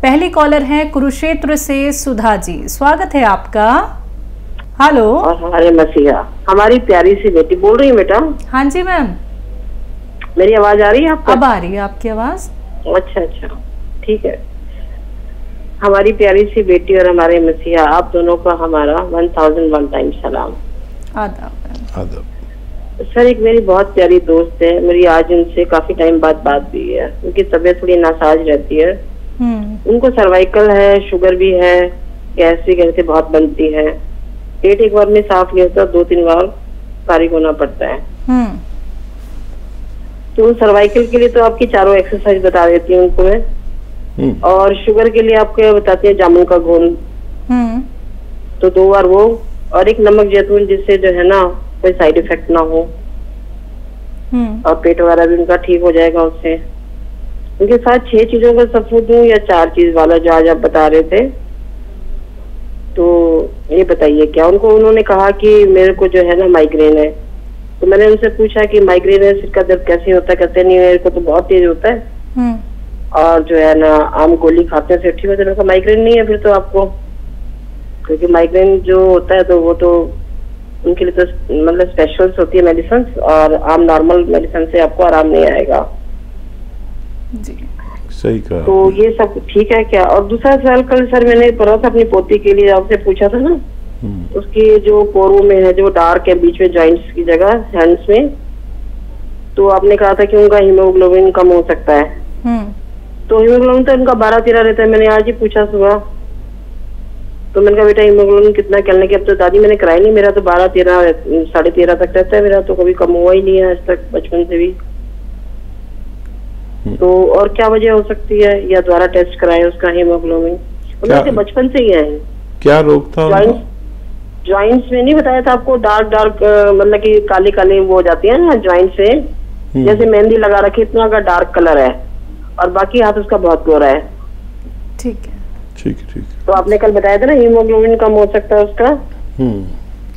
पहली कॉलर है कुरुक्षेत्र से सुधा जी, स्वागत है आपका। हेलो। और हमारे मसीहा, हमारी प्यारी सी बेटी बोल रही है बेटा। हाँ जी मैम। मेरी आवाज आ रही है आपको? अब आ रही है आपकी आवाज। अच्छा अच्छा, ठीक है। हमारी प्यारी सी बेटी और हमारे मसीहा, आप दोनों का हमारा 1001 टाइम सलाम। आदाब। आदाब। सर, एक मेरी बहुत प्यारी दोस्त है, मेरी आज उनसे काफी टाइम बाद बात हुई है। उनकी तबीयत थोड़ी नासाज रहती है। उनको सर्वाइकल है, शुगर भी है, गैस भी कहते बहुत बनती है, पेट एक बार में साफ नहीं होता, 2-3 बार फारिग होना पड़ता है। तो सर्वाइकल के लिए तो आपकी चारों एक्सरसाइज बता देती हूँ उनको मैं, और शुगर के लिए आपको बताते हैं जामुन का घोल, तो 2 बार वो, और एक नमक जैतून, जिससे जो है ना कोई साइड इफेक्ट ना हो, और पेट वगैरह भी उनका ठीक हो जाएगा उससे। उनके साथ 6 चीजों का सफूद दूं या 4 चीज वाला जो आज आप बता रहे थे, तो ये बताइए क्या उनको। उन्होंने कहा कि मेरे को जो है ना माइग्रेन है, तो मैंने उनसे पूछा कि माइग्रेन है, सिर का दर्द कैसे होता है? कहते नहीं, मेरे को तो बहुत तेज होता है, और जो है ना आम गोली खाते से ठीक होता है। माइग्रेन नहीं है फिर तो आपको, क्योंकि माइग्रेन जो होता है तो वो तो उनके लिए तो मतलब स्पेशल्स होती है मेडिसिन, और आम नॉर्मल मेडिसिन से आपको आराम नहीं आएगा जी। सही कहा। तो ये सब ठीक है क्या? और दूसरा सवाल, कल सर मैंने पढ़ा था अपनी पोती के लिए, आपसे पूछा था ना, उसकी जो पोरों में है, जो डार्क है बीच में जॉइंट्स की जगह, हैंड्स में, तो आपने कहा था कि उनका हीमोग्लोबिन कम हो सकता है। तो हीमोग्लोबिन तो उनका 12-13 रहता है। मैंने आज ही पूछा सुबह, तो मैंने कहा बेटा हीमोग्लोबिन कितना करने के? अब तो दादी मैंने कराया नहीं, मेरा तो 12-13 13.5 तक रहता है, मेरा तो कभी कम हुआ ही नहीं है आज तक, बचपन से भी। तो और क्या वजह हो सकती है, या द्वारा टेस्ट कराए उसका हीमोग्लोबिन? उनके बचपन से ही है। क्या रोग था? जॉइंट्स में नहीं बताया था आपको, डार्क मतलब कि काले काले वो हो जाती है ना जॉइंट से, जैसे मेहंदी लगा रखी इतना का डार्क कलर है, और बाकी हाथ उसका बहुत गोरा है। ठीक है, ठीक है, ठीक। तो आपने कल बताया था ना हीमोग्लोबिन कम हो सकता है उसका।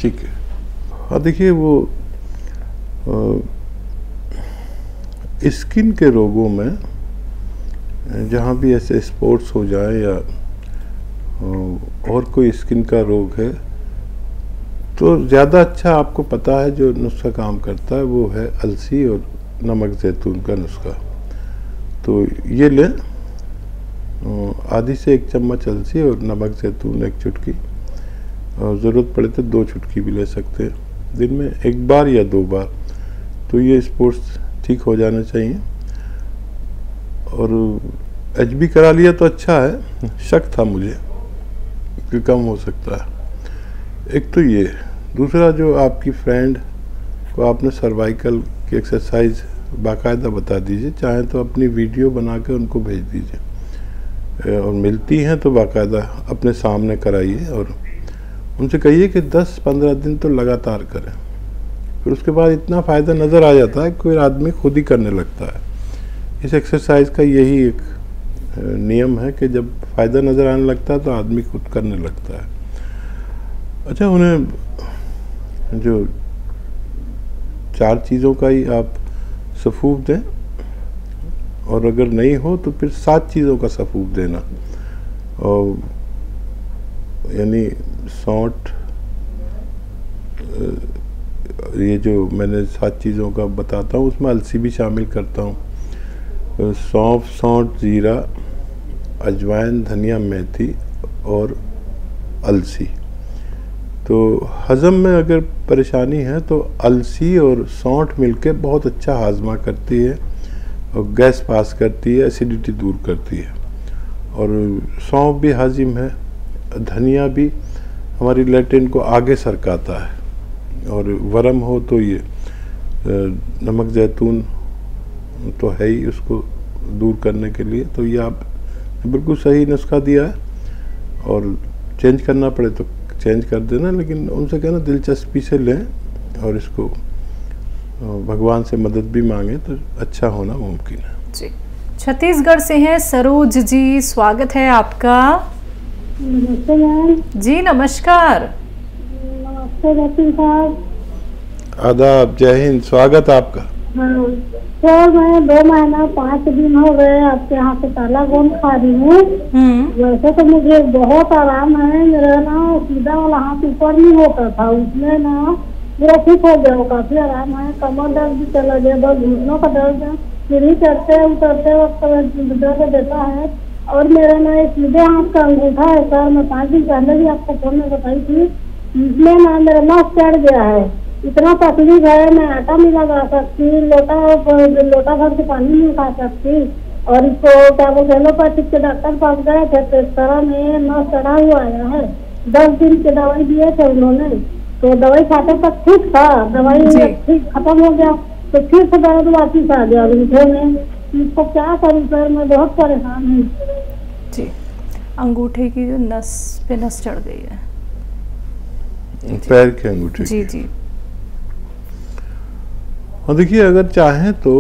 ठीक है। हाँ देखिए, वो स्किन के रोगों में जहाँ भी ऐसे स्पॉट्स हो जाए या और कोई स्किन का रोग है, तो ज़्यादा अच्छा आपको पता है जो नुस्खा काम करता है वो है अलसी और नमक जैतून का नुस्खा। तो ये लें, आधी से 1 चम्मच अलसी और नमक जैतून 1 चुटकी, और ज़रूरत पड़े तो 2 चुटकी भी ले सकते हैं, दिन में 1 बार या 2 बार। तो ये स्पॉट्स ठीक हो जाना चाहिए। और HB करा लिया तो अच्छा है, शक था मुझे कि कम हो सकता है। एक तो ये, दूसरा जो आपकी फ्रेंड को आपने सर्वाइकल की एक्सरसाइज बाकायदा बता दीजिए, चाहे तो अपनी वीडियो बना के उनको भेज दीजिए, और मिलती हैं तो बाकायदा अपने सामने कराइए, और उनसे कहिए कि 10-15 दिन तो लगातार करें। फिर उसके बाद इतना फ़ायदा नज़र आ जाता है कि कोई आदमी खुद ही करने लगता है। इस एक्सरसाइज का यही एक नियम है कि जब फ़ायदा नज़र आने लगता है तो आदमी खुद करने लगता है। अच्छा, उन्हें जो 4 चीज़ों का ही आप सफूफ दें, और अगर नहीं हो तो फिर 7 चीज़ों का सफूफ देना, और यानी सौंठ, ये जो मैंने 7 चीज़ों का बताता हूँ उसमें अलसी भी शामिल करता हूँ, सौंफ, सौंठ, जीरा, अजवाइन, धनिया, मेथी और अलसी। तो हज़म में अगर परेशानी है तो अलसी और सौंठ मिलके बहुत अच्छा हाजमा करती है, और गैस पास करती है, एसिडिटी दूर करती है, और सौंफ भी हाजिम है, धनिया भी हमारी लैट्रिन को आगे सरकाता है, और वरम हो तो ये नमक जैतून तो है ही उसको दूर करने के लिए। तो ये आप बिल्कुल सही नुस्खा दिया है, और चेंज करना पड़े तो चेंज कर देना, लेकिन उनसे कहना दिलचस्पी से लें, और इसको भगवान से मदद भी मांगे तो अच्छा होना मुमकिन है जी। छत्तीसगढ़ से हैं सरोज जी, स्वागत है आपका। नमस्ते मैम। जी नमस्कार। नमस्ते डॉक्टर साहब। आदाब, जय हिंद, स्वागत आपका। हाँ, तो मैं 2 महीना 5 दिन हो गए आपके यहाँ से काला गोंद खा रही हूँ। वैसे तो मुझे बहुत आराम है, मेरा ना सीधा वाला हाथ ऊपर नहीं होता था, उसमें ना मेरा ठीक हो गया, काफी आराम है। कमर दर्द भी चला गया, बस घुटनों का दर्द है, सीढ़ी चढ़ते उतरते वक्त दर्द देता है। और मेरा ना एक सीधे हाथ का अंगूठा है सर, मैं 5 दिन पहले भी आपको फोन में बताई थी, इसमें ना मेरा नस चढ़ गया है। इतना तकलीफ है, मैं आटा नहीं लगा सकती, लोटा भर के पानी नहीं खा सकती। और इसको क्या बोलते एलोपैथिक के डॉक्टर पास गए थे तो इस तरह में नस चढ़ा हुआ आया है। 10 दिन की दवाई दिए थे उन्होंने, तो दवाई खाते तक ठीक था, दवाई ठीक खत्म हो गया तो फिर से दर्द वापिस आ गया अंगूठे में। इसको क्या करूँ सर, मैं बहुत परेशान हूँ जी। अंगूठे की जो नस पे नस चढ़ गई है, पैर के अंगूठे जी जी। और देखिए, अगर चाहें तो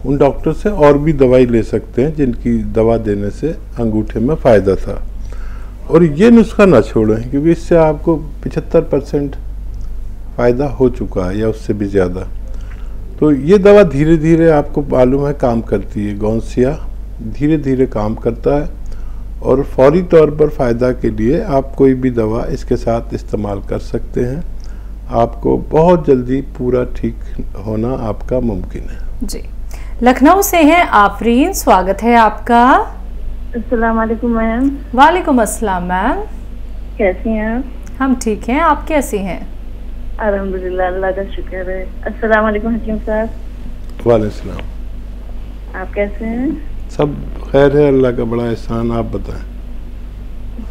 उन डॉक्टर से और भी दवाई ले सकते हैं जिनकी दवा देने से अंगूठे में फ़ायदा था। और ये नुस्खा ना छोड़ें, क्योंकि इससे आपको 75% फ़ायदा हो चुका है या उससे भी ज़्यादा। तो ये दवा धीरे धीरे आपको मालूम है काम करती है, गौंसिया धीरे धीरे काम करता है और फौरी तौर पर फ़ायदा के लिए आप कोई भी दवा इसके साथ इस्तेमाल कर सकते हैं। आपको बहुत जल्दी पूरा ठीक होना आपका मुमकिन है जी। लखनऊ से हैं आफरीन, स्वागत है आपका। अस्सलाम वालेकुम मैम। वालेकुम अस्सलाम मैम, कैसी हैं आप? हम ठीक हैं, आप कैसी हैं? अल्हम्दुलिल्लाह, अल्लाह का शुक्र है। अस्सलाम वालेकुम हकीम साहब। वालेकुम सलाम। आप कैसे हैं? सब खैर है, अल्लाह का बड़ा एहसान। आप बताएं।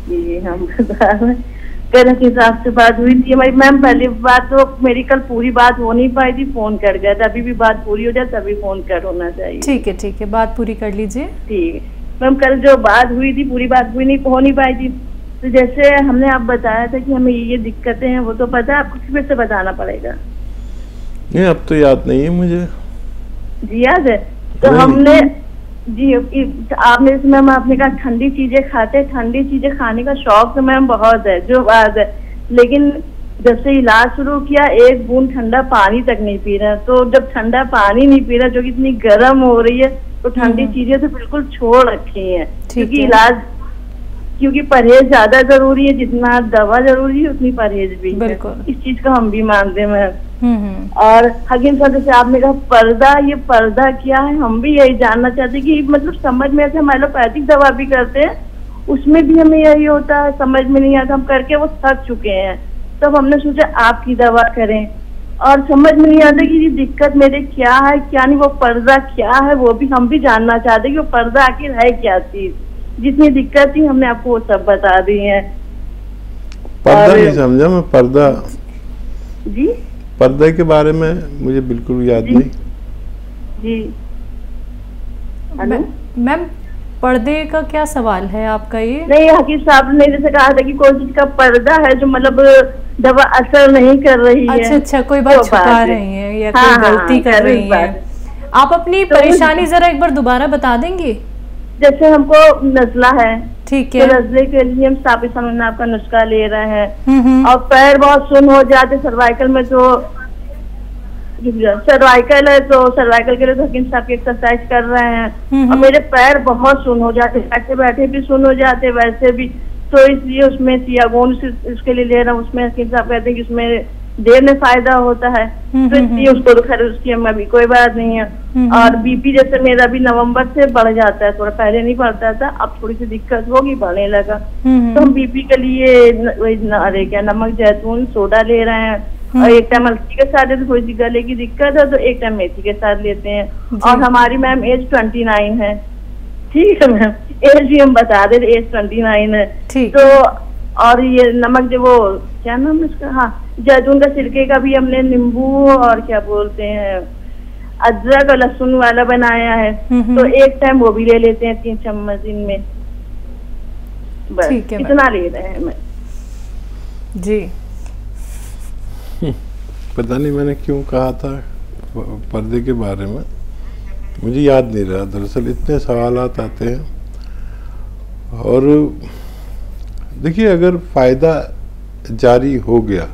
जी हम बता रहे हैं, कल हकीम साहब से बात हुई थी हमारी मैम। पहली बात तो मेरी कल पूरी बात हो नहीं पाई थी, फोन कर गया था। अभी भी बात पूरी हो जाए तभी फोन कर होना चाहिए। ठीक है, बात पूरी कर लीजिए। ठीक है मैम, कल जो बात हुई थी पूरी बात हुई नहीं हो नहीं पाई थी। तो जैसे हमने आप बताया था कि हमें ये दिक्कतें हैं, वो तो पता है, आपको फिर से बताना पड़ेगा। नहीं, अब तो याद नहीं है मुझे। जी याद है। तो हमने जी आपने मैम आपने कहा ठंडी चीजें खाते, ठंडी चीजें खाने का शौक तो मैम बहुत है, जो बात है। लेकिन जब से इलाज शुरू किया एक बूंद ठंडा पानी तक नहीं पी रहा। तो जब ठंडा पानी नहीं पी रहा, जो कि इतनी गर्म हो रही है, तो ठंडी चीजें तो बिल्कुल छोड़ रखी है। क्योंकि परहेज ज्यादा जरूरी है, जितना दवा जरूरी है उतनी परहेज भी है। इस चीज का हम भी मानते हैं। और हकीम साहब जैसे आपने कहा पर्दा, ये पर्दा क्या है, हम भी यही जानना चाहते हैं कि मतलब समझ में आते, हम एलोपैथिक दवा भी करते हैं उसमें भी हमें यही होता है, समझ में नहीं आता, हम करके वो थक चुके हैं। तब हमने सोचा आपकी दवा करें और समझ में नहीं आता कि ये दिक्कत मेरे क्या है क्या नहीं, वो पर्दा क्या है वो भी हम भी जानना चाहते हैं कि वो पर्दा आखिर है क्या चीज। जितनी दिक्कत थी हमने आपको वो सब बता दी है। पर्दा नहीं समझा मैं, पर्दा जी पर्दे के बारे में मुझे बिल्कुल याद नहीं। जी मैम पर्दे का क्या सवाल है आपका? ये नहीं, हकीम साहब ने जैसे कहा था कि कोई चीज का पर्दा है जो मतलब दवा असर नहीं कर रही है। अच्छा, कोई बात छुपा रही है या कोई गलती कर रही है। आप अपनी परेशानी जरा एक बार दोबारा बता देंगे? जैसे हमको नजला है, ठीक है, तो नजले के लिए हम साबित समझना आपका नुस्खा ले रहे हैं। और पैर बहुत सुन हो जाते सर्वाइकल में, तो सर्वाइकल है तो सर्वाइकल के लिए तो हकीम साहब की एक्सरसाइज कर रहे हैं। और मेरे पैर बहुत सुन हो जाते, बैठे बैठे भी सुन हो जाते, वैसे भी। तो इसलिए उसमें सियागोन उसके लिए ले रहा हूँ। उसमें हकीम साहब कहते हैं कि उसमें देर में फायदा होता है, तो इसलिए उसको तो खैर उसकी हमें अभी कोई बात नहीं है। और बीपी जैसे मेरा भी नवंबर से बढ़ जाता है, थोड़ा पहले नहीं बढ़ता था, अब थोड़ी सी दिक्कत होगी, बढ़ने लगा। तो हम बीपी के लिए अरे क्या नमक जैतून सोडा ले रहे हैं और एक टाइम हल्दी के साथ लेते, थोड़ी सी गले की दिक्कत है तो एक टाइम मेथी के साथ लेते हैं। और हमारी मैम एज 29 है। ठीक है मैम, एज भी हम बता दे, एज 29 है। तो और ये नमक जो वो क्या नाम है इसका, हाँ जैतून का सिरके का भी हमने नींबू और क्या बोलते हैं अदरक और लहसुन वाला बनाया है, तो एक टाइम वो भी ले लेते हैं 3 चम्मच दिन में। बस इतना ले रहे हैं मैं जी। पता नहीं मैंने क्यों कहा था पर्दे के बारे में, मुझे याद नहीं रहा। दरअसल इतने सवालात आते हैं। और देखिए, अगर फ़ायदा जारी हो गया,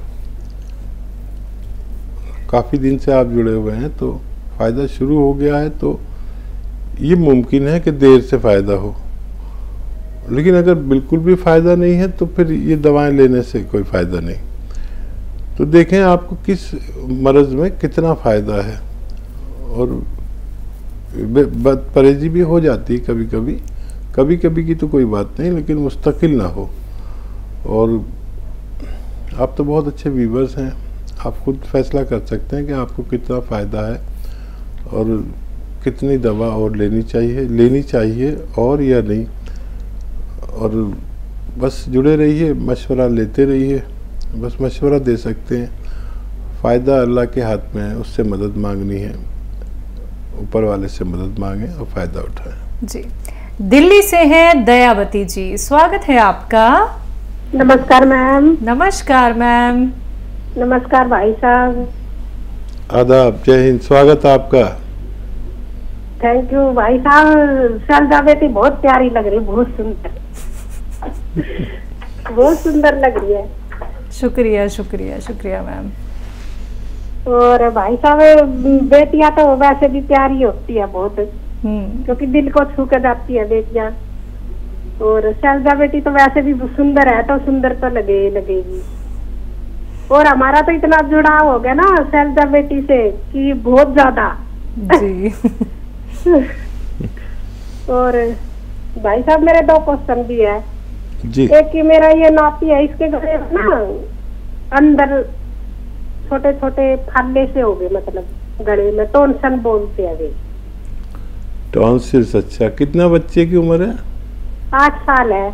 काफ़ी दिन से आप जुड़े हुए हैं, तो फ़ायदा शुरू हो गया है तो ये मुमकिन है कि देर से फ़ायदा हो, लेकिन अगर बिल्कुल भी फ़ायदा नहीं है तो फिर ये दवाएं लेने से कोई फ़ायदा नहीं। तो देखें आपको किस मर्ज़ में कितना फ़ायदा है, और बदपरहेज़ी भी हो जाती है कभी कभी, कभी कभी की तो कोई बात नहीं, लेकिन मुस्तकिल ना हो। और आप तो बहुत अच्छे वीवर्स हैं, आप खुद फैसला कर सकते हैं कि आपको कितना फ़ायदा है और कितनी दवा और लेनी चाहिए और या नहीं। और बस जुड़े रहिए, मशवरा लेते रहिए, बस मशवरा दे सकते हैं। फ़ायदा अल्लाह के हाथ में है, उससे मदद मांगनी है, ऊपर वाले से मदद मांगें और फ़ायदा उठाएं। जी, दिल्ली से हैं दयावती जी, स्वागत है आपका। नमस्कार मैम। नमस्कार मैम। नमस्कार भाई साहब। आदाब, जय हिंद, स्वागत आपका। थैंक यू भाई साहब। शारदा बेटी बहुत प्यारी लग रही, बहुत सुंदर बहुत सुंदर लग रही है। शुक्रिया शुक्रिया शुक्रिया मैम। और भाई साहब, बेटियां तो वैसे भी प्यारी होती है बहुत, क्योंकि दिल को छू कर जाती है बेटियां। और शारदा बेटी तो वैसे भी सुंदर है, तो सुंदर तो लगेगी। और हमारा तो इतना जुड़ाव हो गया ना शारदा बेटी से कि बहुत ज्यादा जी। और भाई साहब, मेरे 2 क्वेश्चन भी है जी। एक कि मेरा ये नाती है, इसके गले में ना अंदर छोटे छोटे फाले से हो गए, मतलब गले में टॉन्सिल बोलते हैं वे। टॉन्सिल्स, अच्छा। कितना बच्चे की उम्र है? 8 साल है।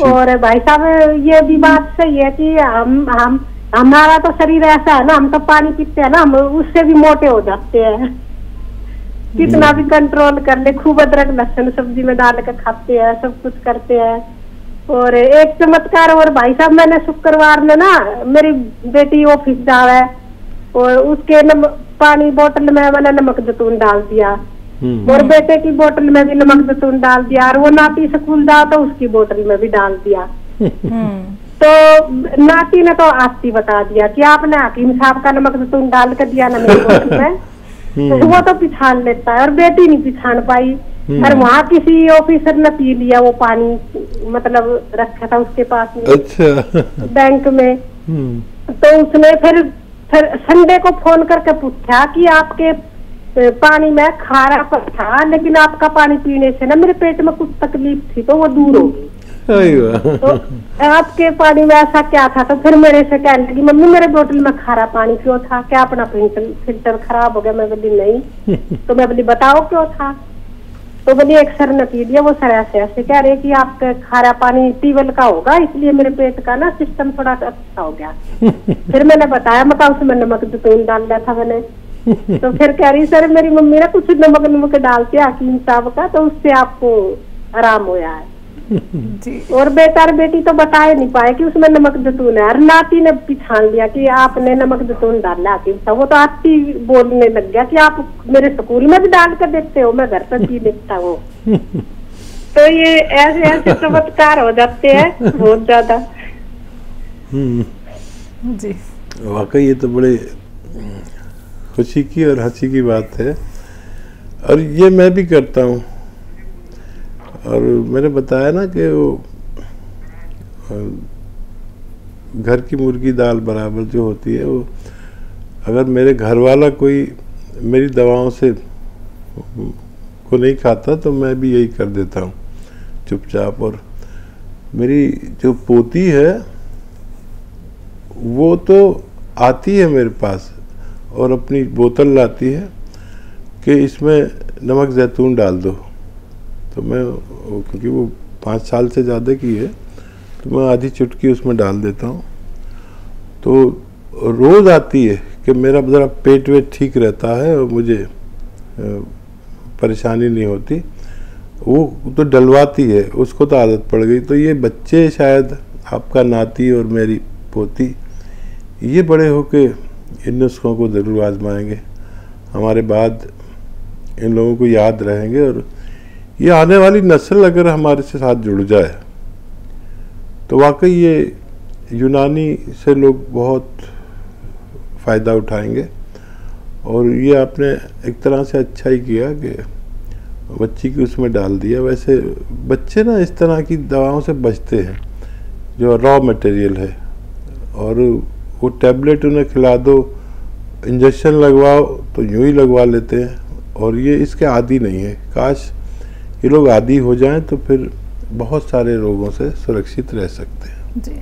और भाई साहब, ये भी बात सही है कि हम हमारा तो शरीर ऐसा है ना, हम तो पानी पीते हैं ना, हम उससे भी मोटे हो जाते हैं। कितना भी कंट्रोल कर ले, खूब अदरक लहसुन सब्जी में डाल कर खाते हैं, सब कुछ करते हैं। और एक चमत्कार और भाई साहब, मैंने शुक्रवार में ना, मेरी बेटी ऑफिस जा रहा है और उसके पानी बोतल में मैंने नमक जैतून डाल दिया, और बेटे की बोतल में भी नमक जैतून डाल दिया, और वो नाती स्कूल जाओ तो उसकी बोतल में भी डाल दिया। तो नाती ने तो आस्ती बता दिया कि आपने हकीम साहब का नमक जैतून डाल कर दिया ना मेरी बोतल में। तो वो तो पिछाड़ लेता है, और बेटी नहीं पिछाड़ पाई। और वहाँ किसी ऑफिसर ने पी लिया वो पानी, मतलब रखा था उसके पास में, अच्छा, बैंक में। तो उसने फिर संडे को फोन करके पूछा कि आपके पानी में खारापन था, लेकिन आपका पानी पीने से ना मेरे पेट में कुछ तकलीफ थी तो वो दूर हो गई। तो आपके पानी में ऐसा क्या था? तो फिर मेरे से कहने लगी, मम्मी मेरे बोतल में खारा पानी क्यों था, क्या अपना फिल्टर खराब हो गया? मैं बोली नहीं। तो मैं बोली बताओ क्यों था? तो बोली एक सर ने पी लिया, वो सर ऐसे ऐसे कह रहे कि आपका खारा पानी ट्यूबवेल का होगा, इसलिए मेरे पेट का ना सिस्टम थोड़ा अच्छा हो गया। फिर मैंने बताया, मतलब उसमें नमक जैतून डाल दिया था मैंने। तो फिर कह रही सर मेरी मम्मी ने कुछ नमक डालते हकीम साहब का, तो उससे आपको आराम होया है। जी। और बेटा और बेटी तो बता ही नहीं पाए कि उसमें नमक जैतून है, और नाती ने पिछाड़ लिया कि आपने नमक जैतून डाला हकीम साहब। वो तो आती बोलने लग गया कि आप मेरे स्कूल में भी डाल कर देते हो, मैं घर पर पी लेता हूँ। तो ये ऐसे ऐसे चमत्कार हो जाते हैं बहुत ज्यादा। जी, वाकई ये तो बड़े खुशी की और हंसी की बात है, और ये मैं भी करता हूँ। और मैंने बताया ना कि वो घर की मुर्गी दाल बराबर जो होती है, वो अगर मेरे घर वाला कोई मेरी दवाओं से को नहीं खाता तो मैं भी यही कर देता हूँ चुपचाप। और मेरी जो पोती है वो तो आती है मेरे पास और अपनी बोतल लाती है कि इसमें नमक जैतून डाल दो, तो मैं, क्योंकि वो 5 साल से ज़्यादा की है, तो मैं आधी चुटकी उसमें डाल देता हूँ। तो रोज़ आती है कि मेरा ज़रा पेट वेट ठीक रहता है और मुझे परेशानी नहीं होती। वो तो डलवाती है, उसको तो आदत पड़ गई। तो ये बच्चे शायद आपका नाती और मेरी पोती ये बड़े होके इन नुस्खों को ज़रूर आजमाएंगे, हमारे बाद इन लोगों को याद रहेंगे। और ये आने वाली नस्ल अगर हमारे से साथ जुड़ जाए तो वाकई ये यूनानी से लोग बहुत फ़ायदा उठाएंगे। और ये आपने एक तरह से अच्छा ही किया कि बच्ची की उसमें डाल दिया। वैसे बच्चे ना इस तरह की दवाओं से बचते हैं जो रॉ मटेरियल है, और वो टैबलेट उन्हें खिला दो, इंजेक्शन लगवाओ तो यूँ ही लगवा लेते हैं, और ये इसके आदी नहीं है। काश ये लोग आदी हो जाएं तो फिर बहुत सारे रोगों से सुरक्षित रह सकते हैं। जी।